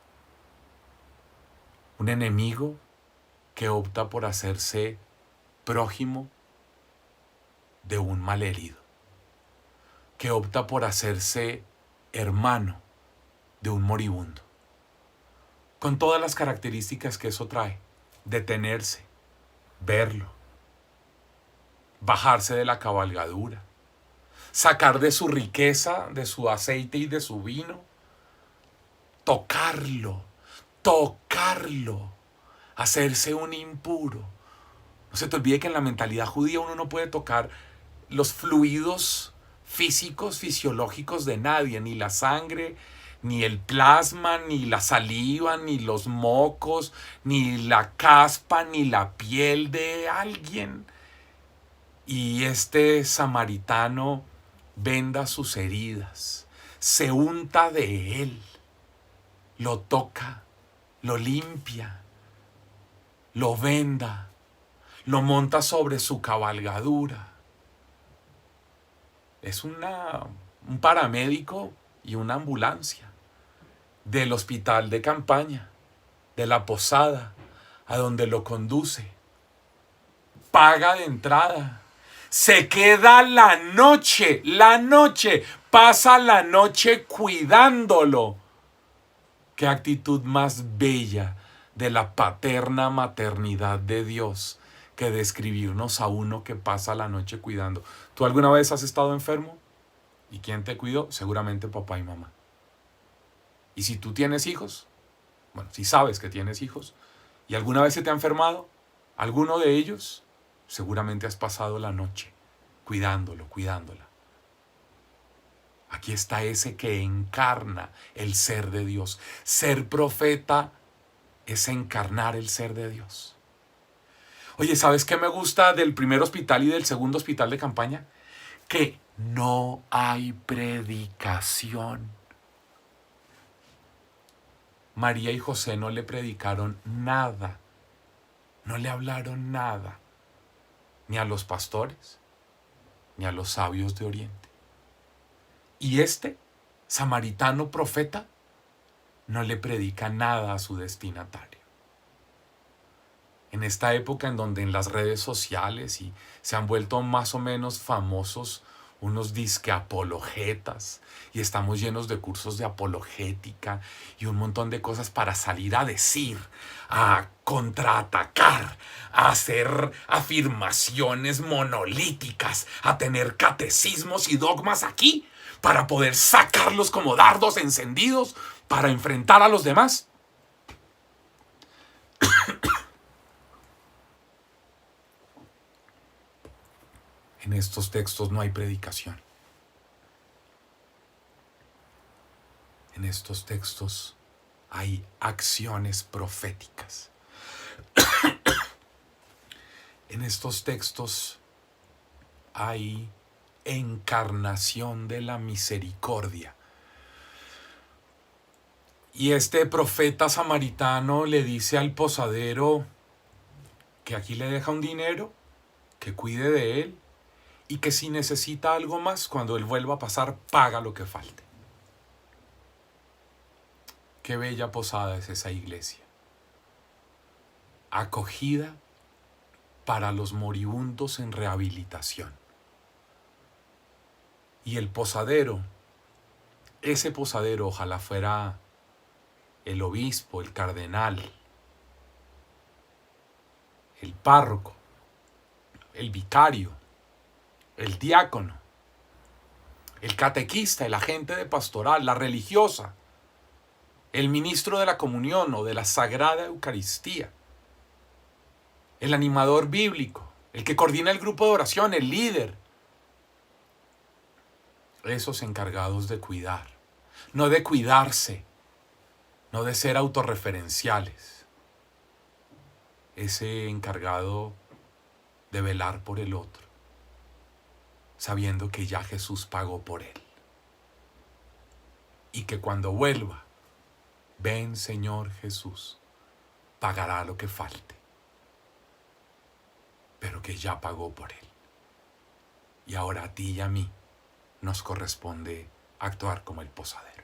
un enemigo que opta por hacerse prójimo de un malherido, que opta por hacerse hermano de un moribundo, con todas las características que eso trae: detenerse, verlo, bajarse de la cabalgadura, sacar de su riqueza, de su aceite y de su vino, tocarlo, hacerse un impuro. No se te olvide que en la mentalidad judía uno no puede tocar los fluidos físicos, fisiológicos de nadie, ni la sangre, ni el plasma, ni la saliva, ni los mocos, ni la caspa, ni la piel de alguien. Y este samaritano venda sus heridas, se unta de él, lo toca, lo limpia, lo venda, lo monta sobre su cabalgadura. Es un paramédico y una ambulancia del hospital de campaña, de la posada, a donde lo conduce. Paga de entrada, Se queda la noche, pasa la noche cuidándolo. Qué actitud más bella de la paterna maternidad de Dios que describirnos a uno que pasa la noche cuidando. ¿Tú alguna vez has estado enfermo? ¿Y quién te cuidó? Seguramente papá y mamá. Y si tú tienes hijos, bueno, si sabes que tienes hijos, y alguna vez se te ha enfermado, alguno de ellos, seguramente has pasado la noche cuidándolo, cuidándola. Aquí está ese que encarna el ser de Dios. Ser profeta es encarnar el ser de Dios. Oye, ¿sabes qué me gusta del primer hospital y del segundo hospital de campaña? Que no hay predicación. María y José no le predicaron nada, no le hablaron nada, ni a los pastores, ni a los sabios de Oriente. Y este samaritano profeta no le predica nada a su destinatario. En esta época en donde en las redes sociales y se han vuelto más o menos famosos unos disque apologetas y estamos llenos de cursos de apologética y un montón de cosas para salir a decir, a contraatacar, a hacer afirmaciones monolíticas, a tener catecismos y dogmas aquí para poder sacarlos como dardos encendidos para enfrentar a los demás. En estos textos no hay predicación. En estos textos hay acciones proféticas. En estos textos hay encarnación de la misericordia. Y este profeta samaritano le dice al posadero que aquí le deja un dinero, que cuide de él y que si necesita algo más, cuando él vuelva a pasar, paga lo que falte. Qué bella posada es esa iglesia. Acogida para los moribundos en rehabilitación. Y el posadero, ese posadero ojalá fuera el obispo, el cardenal, el párroco, el vicario, el diácono, el catequista, el agente de pastoral, la religiosa, el ministro de la comunión o de la Sagrada Eucaristía, el animador bíblico, el que coordina el grupo de oración, el líder. Esos encargados de cuidar, no de cuidarse, no de ser autorreferenciales. Ese encargado de velar por el otro, sabiendo que ya Jesús pagó por él. Y que cuando vuelva, ven Señor Jesús, pagará lo que falte, pero que ya pagó por él. Y ahora a ti y a mí nos corresponde actuar como el posadero.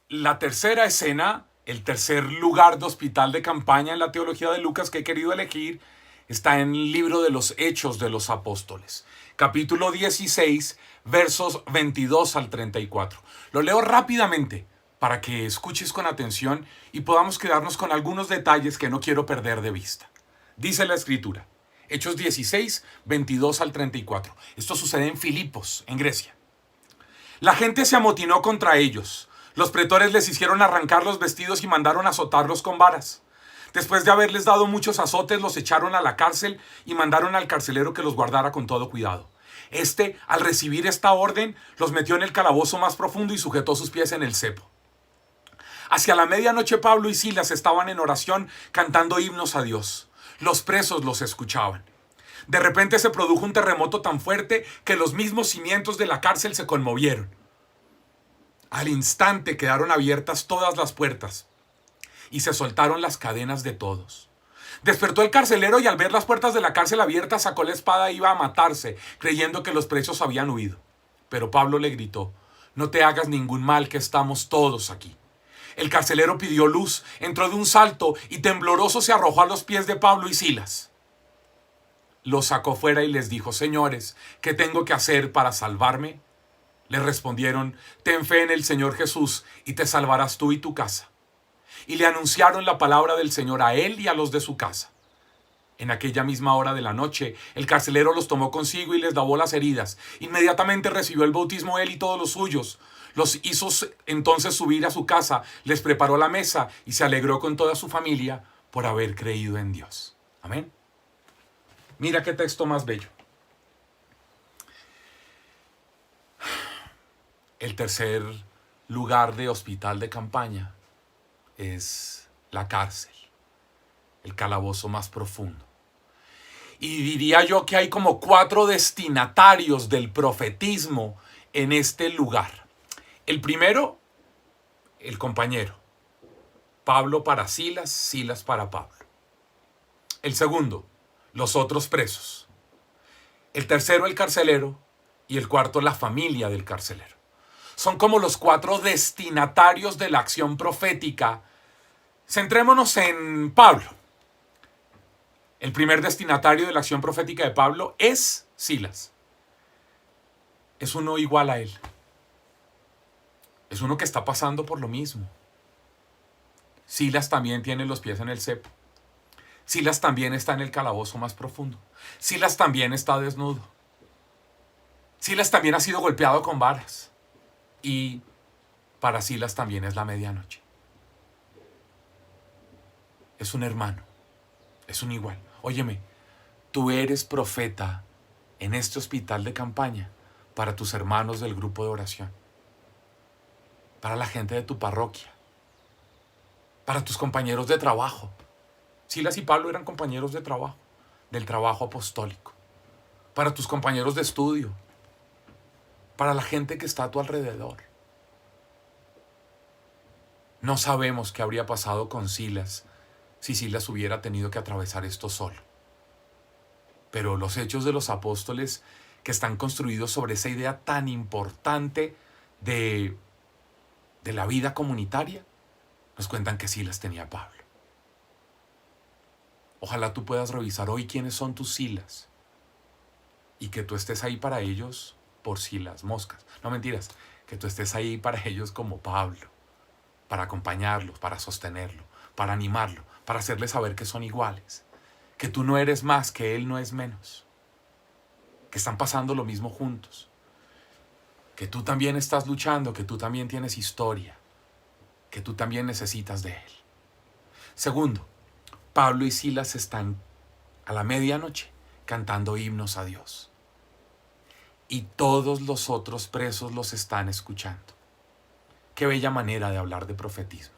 La tercera escena, el tercer lugar de hospital de campaña en la teología de Lucas que he querido elegir, está en el libro de los Hechos de los Apóstoles, capítulo 16, versos 22 al 34. Lo leo rápidamente para que escuches con atención y podamos quedarnos con algunos detalles que no quiero perder de vista. Dice la Escritura, Hechos 16, 22 al 34. Esto sucede en Filipos, en Grecia. La gente se amotinó contra ellos. Los pretores les hicieron arrancar los vestidos y mandaron azotarlos con varas. Después de haberles dado muchos azotes, los echaron a la cárcel y mandaron al carcelero que los guardara con todo cuidado. Este, al recibir esta orden, los metió en el calabozo más profundo y sujetó sus pies en el cepo. Hacia la medianoche Pablo y Silas estaban en oración cantando himnos a Dios. Los presos los escuchaban. De repente se produjo un terremoto tan fuerte que los mismos cimientos de la cárcel se conmovieron. Al instante quedaron abiertas todas las puertas y se soltaron las cadenas de todos. Despertó el carcelero y al ver las puertas de la cárcel abiertas sacó la espada e iba a matarse, creyendo que los presos habían huido. Pero Pablo le gritó: no te hagas ningún mal, que estamos todos aquí. El carcelero pidió luz, entró de un salto y tembloroso se arrojó a los pies de Pablo y Silas. los sacó fuera y les dijo: señores, ¿qué tengo que hacer para salvarme? Le respondieron: ten fe en el Señor Jesús y te salvarás tú y tu casa. Y le anunciaron la palabra del Señor a él y a los de su casa. En aquella misma hora de la noche, el carcelero los tomó consigo y les lavó las heridas. Inmediatamente recibió el bautismo él y todos los suyos. Los hizo entonces subir a su casa, les preparó la mesa y se alegró con toda su familia por haber creído en Dios. Amén. Mira qué texto más bello. El tercer lugar de hospital de campaña es la cárcel, el calabozo más profundo. Y diría yo que hay como 4 destinatarios del profetismo en este lugar. El primero, el compañero. Pablo para Silas, Silas para Pablo. El segundo, los otros presos. El tercero, el carcelero. Y el cuarto, la familia del carcelero. Son como los 4 destinatarios de la acción profética. Centrémonos en Pablo. El primer destinatario de la acción profética de Pablo es Silas. Es uno igual a él. Es uno que está pasando por lo mismo. Silas también tiene los pies en el cepo. Silas también está en el calabozo más profundo. Silas también está desnudo. Silas también ha sido golpeado con varas. Y para Silas también es la medianoche. Es un hermano. Es un igual. Óyeme, tú eres profeta en este hospital de campaña para tus hermanos del grupo de oración, para la gente de tu parroquia, para tus compañeros de trabajo. Silas y Pablo eran compañeros de trabajo, del trabajo apostólico, para tus compañeros de estudio, para la gente que está a tu alrededor. No sabemos qué habría pasado con Silas si Silas hubiera tenido que atravesar esto solo. Pero los hechos de los apóstoles, que están construidos sobre esa idea tan importante de la vida comunitaria, nos cuentan que Silas tenía a Pablo. Ojalá tú puedas revisar hoy quiénes son tus Silas y que tú estés ahí para ellos por Silas, moscas. No, mentiras, que tú estés ahí para ellos como Pablo, para acompañarlos, para sostenerlo, para animarlo, para hacerles saber que son iguales, que tú no eres más, que él no es menos, que están pasando lo mismo juntos, que tú también estás luchando, que tú también tienes historia, que tú también necesitas de él. Segundo, Pablo y Silas están a la medianoche cantando himnos a Dios. Y todos los otros presos los están escuchando. Qué bella manera de hablar de profetismo.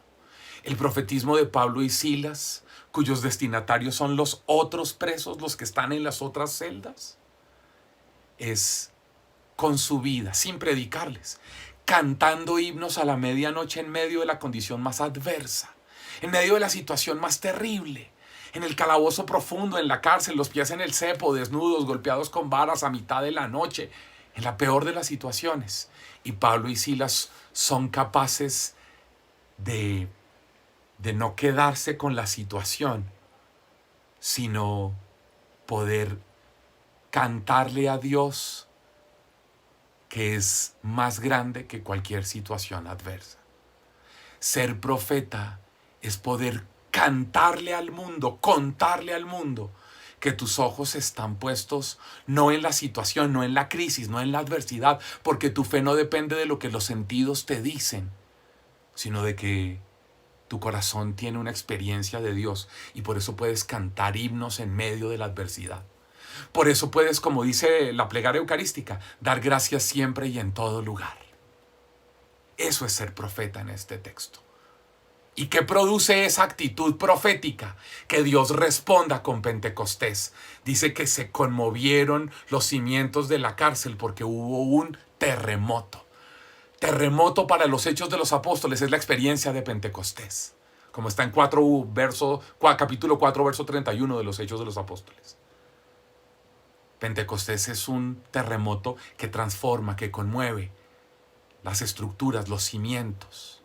El profetismo de Pablo y Silas, cuyos destinatarios son los otros presos, los que están en las otras celdas, es con su vida, sin predicarles, cantando himnos a la medianoche en medio de la condición más adversa, en medio de la situación más terrible, en el calabozo profundo, en la cárcel, los pies en el cepo, desnudos, golpeados con varas a mitad de la noche, en la peor de las situaciones. Y Pablo y Silas son capaces de no quedarse con la situación, sino poder cantarle a Dios, que es más grande que cualquier situación adversa. Ser profeta es poder cantarle al mundo, contarle al mundo que tus ojos están puestos no en la situación, no en la crisis, no en la adversidad, porque tu fe no depende de lo que los sentidos te dicen, sino de que tu corazón tiene una experiencia de Dios y por eso puedes cantar himnos en medio de la adversidad. Por eso puedes, como dice la plegaria eucarística, dar gracias siempre y en todo lugar. Eso es ser profeta en este texto. ¿Y qué produce esa actitud profética? Que Dios responda con Pentecostés. Dice que se conmovieron los cimientos de la cárcel porque hubo un terremoto. Terremoto para los Hechos de los Apóstoles es la experiencia de Pentecostés, como está en capítulo 4, verso 31 de los Hechos de los Apóstoles. Pentecostés es un terremoto que transforma, que conmueve las estructuras, los cimientos.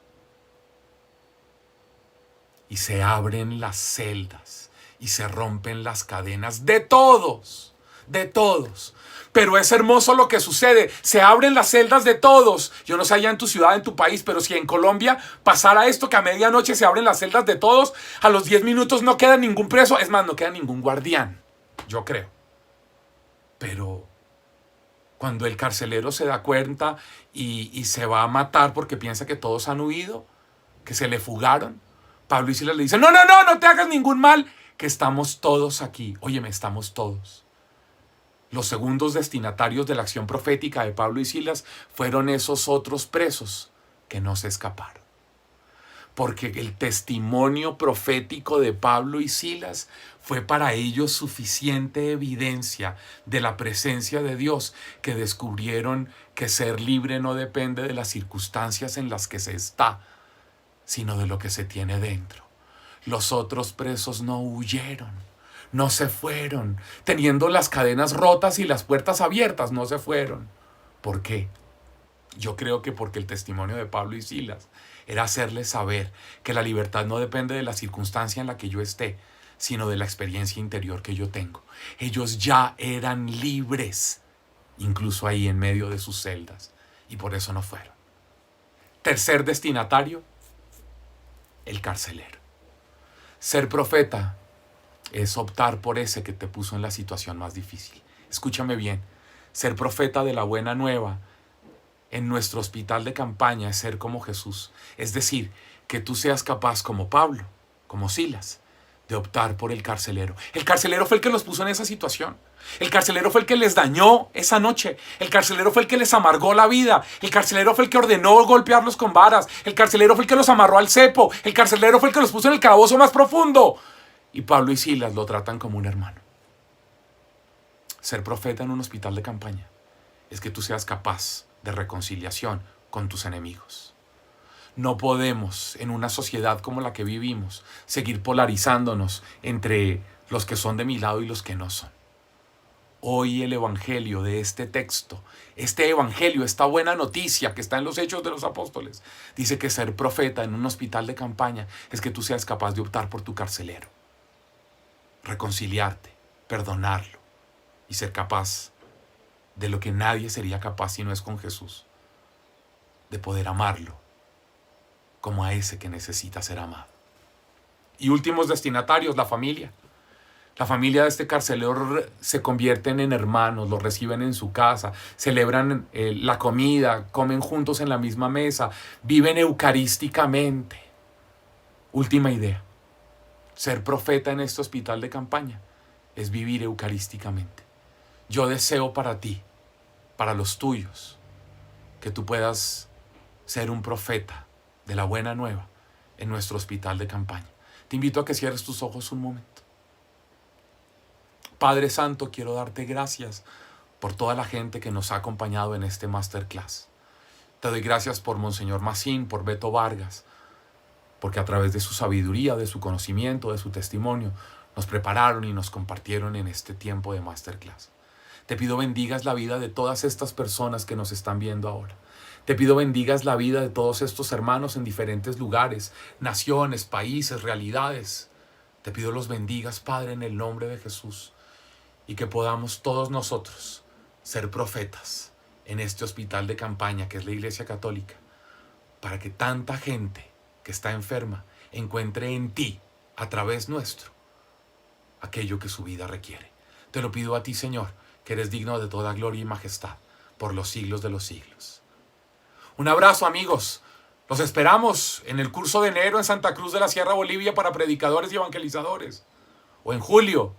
Y se abren las celdas y se rompen las cadenas de todos de todos. Pero es hermoso lo que sucede. Se abren las celdas de todos. Yo no sé allá en tu ciudad, en tu país, pero si en Colombia pasara esto, que a medianoche se abren las celdas de todos, a los 10 minutos no queda ningún preso. Es más, no queda ningún guardián. Yo creo. Pero cuando el carcelero se da cuenta y se va a matar porque piensa que todos han huido, que se le fugaron, Pablo y Silas le dicen, no te hagas ningún mal, que estamos todos aquí. Óyeme, estamos todos. Los segundos destinatarios de la acción profética de Pablo y Silas fueron esos otros presos que no se escaparon. Porque el testimonio profético de Pablo y Silas fue para ellos suficiente evidencia de la presencia de Dios, que descubrieron que ser libre no depende de las circunstancias en las que se está, sino de lo que se tiene dentro. Los otros presos no huyeron, no se fueron, teniendo las cadenas rotas y las puertas abiertas, no se fueron. ¿Por qué? Yo creo que porque el testimonio de Pablo y Silas era hacerles saber que la libertad no depende de la circunstancia en la que yo esté, sino de la experiencia interior que yo tengo. Ellos ya eran libres, incluso ahí en medio de sus celdas, y por eso no fueron. Tercer destinatario, el carcelero. Ser profeta es optar por ese que te puso en la situación más difícil. Escúchame bien, ser profeta de la buena nueva en nuestro hospital de campaña es ser como Jesús. Es decir, que tú seas capaz como Pablo, como Silas, de optar por el carcelero. El carcelero fue el que los puso en esa situación. El carcelero fue el que les dañó esa noche. El carcelero fue el que les amargó la vida. El carcelero fue el que ordenó golpearlos con varas. El carcelero fue el que los amarró al cepo. El carcelero fue el que los puso en el calabozo más profundo. Y Pablo y Silas lo tratan como un hermano. Ser profeta en un hospital de campaña es que tú seas capaz de reconciliación con tus enemigos. No podemos, en una sociedad como la que vivimos, seguir polarizándonos entre los que son de mi lado y los que no son. Hoy el evangelio de este texto, este evangelio, esta buena noticia que está en los Hechos de los Apóstoles, dice que ser profeta en un hospital de campaña es que tú seas capaz de optar por tu carcelero, reconciliarte, perdonarlo y ser capaz de lo que nadie sería capaz si no es con Jesús, de poder amarlo como a ese que necesita ser amado. Y últimos destinatarios, la familia. La familia de este carcelero se convierten en hermanos, lo reciben en su casa, celebran la comida, comen juntos en la misma mesa, viven eucarísticamente. Última idea, ser profeta en este hospital de campaña es vivir eucarísticamente. Yo deseo para ti, para los tuyos, que tú puedas ser un profeta de la buena nueva en nuestro hospital de campaña. Te invito a que cierres tus ojos un momento. Padre Santo, quiero darte gracias por toda la gente que nos ha acompañado en este masterclass. Te doy gracias por Monseñor Macín, por Beto Vargas, porque a través de su sabiduría, de su conocimiento, de su testimonio, nos prepararon y nos compartieron en este tiempo de masterclass. Te pido bendigas la vida de todas estas personas que nos están viendo ahora. Te pido bendigas la vida de todos estos hermanos en diferentes lugares, naciones, países, realidades. Te pido los bendigas, Padre, en el nombre de Jesús, y que podamos todos nosotros ser profetas en este hospital de campaña que es la Iglesia Católica, para que tanta gente que está enferma encuentre en ti, a través nuestro, aquello que su vida requiere. Te lo pido a ti, Señor, que eres digno de toda gloria y majestad por los siglos de los siglos. Un abrazo, amigos. Los esperamos en el curso de enero en Santa Cruz de la Sierra, Bolivia, para predicadores y evangelizadores. O en julio,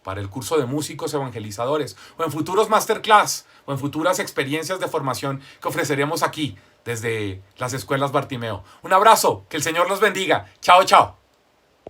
para el curso de músicos evangelizadores. O en futuros masterclass, o en futuras experiencias de formación que ofreceremos aquí, desde las escuelas Bartimeo. Un abrazo, que el Señor los bendiga. Chao, chao.